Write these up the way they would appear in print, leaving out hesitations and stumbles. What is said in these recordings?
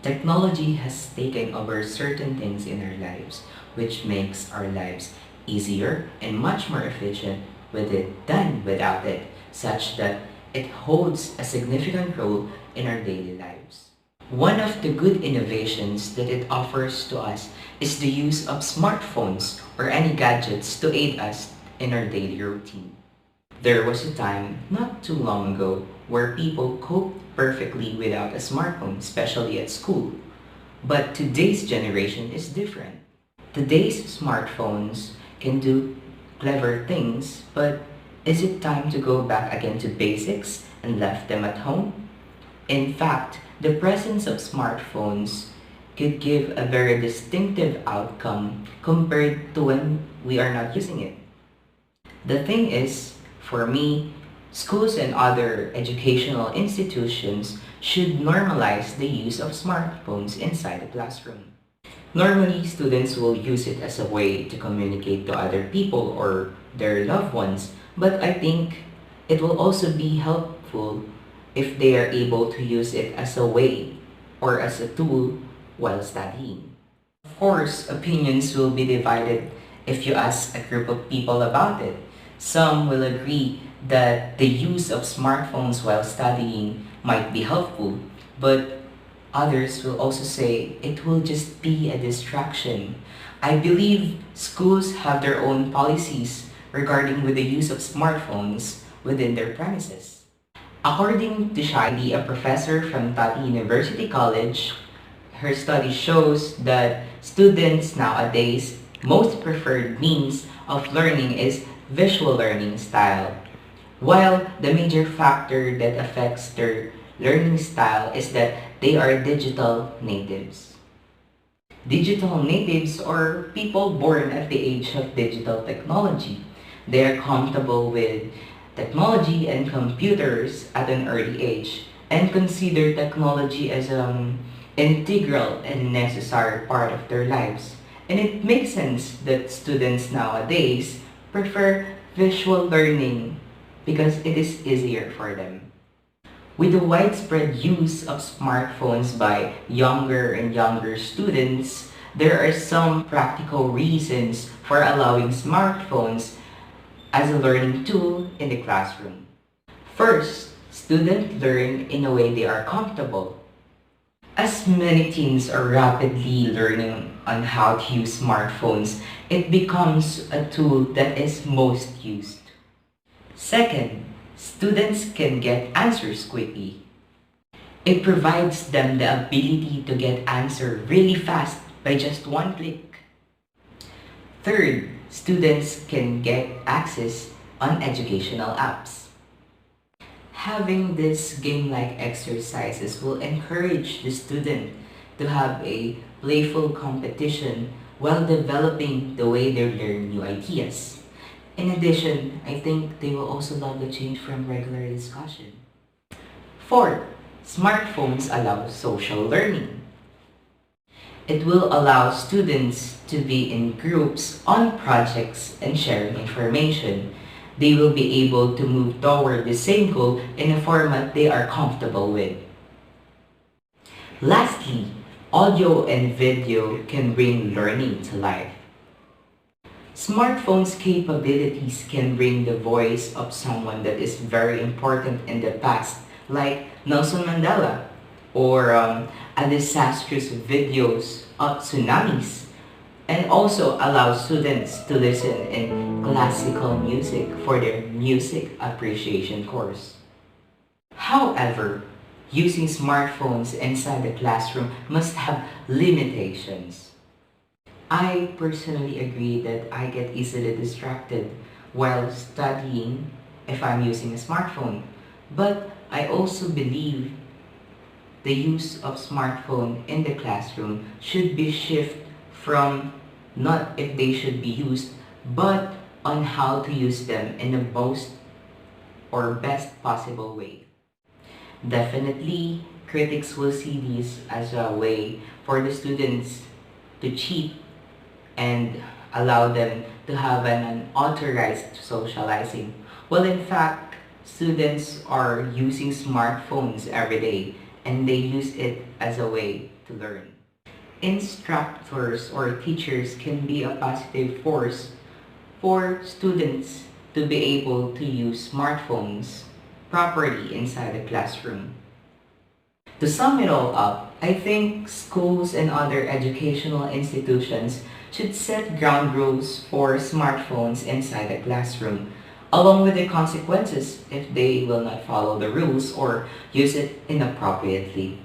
Technology has taken over certain things in our lives, which makes our lives easier and much more efficient with it than without it, such that it holds a significant role in our daily lives. One of the good innovations that it offers to us is the use of smartphones or any gadgets to aid us in our daily routine. There was a time not too long ago where people coped perfectly without a smartphone, especially at school. But today's generation is different. Today's smartphones can do clever things, but is it time to go back again to basics and left them at home? In fact, the presence of smartphones could give a very distinctive outcome compared to when we are not using it. The thing is, for me, schools and other educational institutions should normalize the use of smartphones inside the classroom. Normally, students will use it as a way to communicate to other people or their loved ones, but I think it will also be helpful if they are able to use it as a way or as a tool while studying. Of course, opinions will be divided if you ask a group of people about it. Some will agree that the use of smartphones while studying might be helpful, but others will also say it will just be a distraction. I believe schools have their own policies regarding with the use of smartphones within their premises. According to Shaili, a professor from Tati University College, her study shows that students nowadays most preferred means of learning is visual learning style, while the major factor that affects their learning style is that they are digital natives. Digital natives are people born at the age of digital technology. They are comfortable with technology and computers at an early age and consider technology as an integral and necessary part of their lives. And it makes sense that students nowadays prefer visual learning because it is easier for them. With the widespread use of smartphones by younger and younger students, there are some practical reasons for allowing smartphones as a learning tool in the classroom. First, students learn in a way they are comfortable. As many teens are rapidly learning on how to use smartphones, it becomes a tool that is most used. Second, students can get answers quickly. It provides them the ability to get answers really fast by just one click. Third, students can get access on educational apps. Having these game-like exercises will encourage the student to have a playful competition while developing the way they learn new ideas. In addition, I think they will also love the change from regular discussion. Fourth, smartphones allow social learning. It will allow students to be in groups on projects and sharing information. They will be able to move toward the same goal in a format they are comfortable with. Lastly, audio and video can bring learning to life. Smartphones' capabilities can bring the voice of someone that is very important in the past, like Nelson Mandela, or a disastrous videos of tsunamis, and also allow students to listen in classical music for their music appreciation course. However, using smartphones inside the classroom must have limitations. I personally agree that I get easily distracted while studying if I'm using a smartphone, but I also believe the use of smartphone in the classroom should be shifted from not if they should be used, but on how to use them in the most or best possible way. Definitely, critics will see this as a way for the students to cheat and allow them to have an unauthorized socializing. Well, in fact, students are using smartphones every day and they use it as a way to learn. Instructors or teachers can be a positive force for students to be able to use smartphones properly inside the classroom. To sum it all up, I think schools and other educational institutions should set ground rules for smartphones inside the classroom, along with the consequences if they will not follow the rules or use it inappropriately.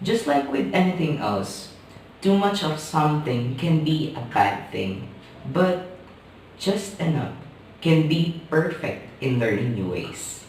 Just like with anything else, too much of something can be a bad thing, but just enough can be perfect in learning new ways.